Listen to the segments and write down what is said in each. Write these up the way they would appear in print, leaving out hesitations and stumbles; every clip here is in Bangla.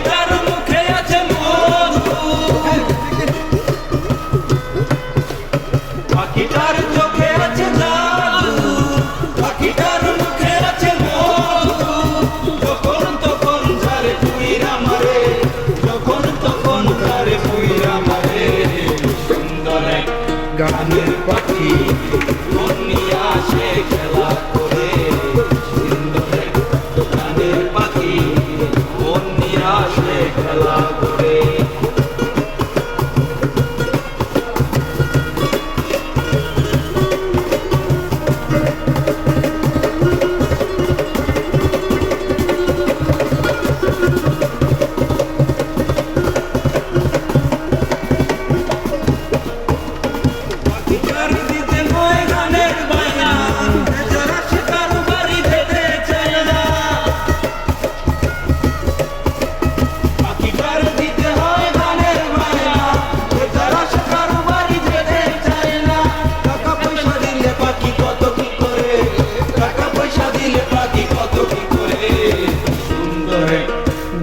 পাখিটার মুখে আছে মধু, পাখিটার চোখে আছে জাদু, পাখিটার মুখে আছে মধু, যখন তখন ঝাড়ে পুইরা মারে, যখন তখন ঝাড়ে পুইরা মারে। সুন্দর এক গানের পাখি মন নিয়ে আসে খেলা করে, সুন্দর এক গানের পাখি মন নিয়ে আসে খেলা করে।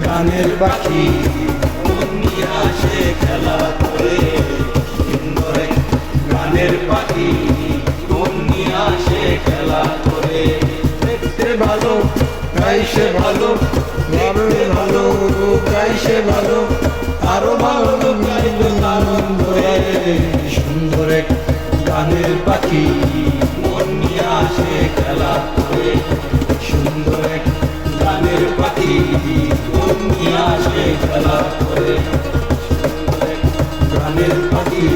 গানের পাখি মন নিয়ে আসে খেলা করে, সুন্দর এক গানের পাখি মন নিয়ে আসে খেলা করে। দেখতে ভালো গাইছে ভালো, দেখতে ভালো গাইছে ভালো, আরো ভালো গাইল আনন্দ রে। সুন্দর এক গানের পাখি মন নিয়ে আসে খেলা করে, সুন্দর এক গানের পাখি মন নিয়ে আসে খেলা করে, গানের পাখি।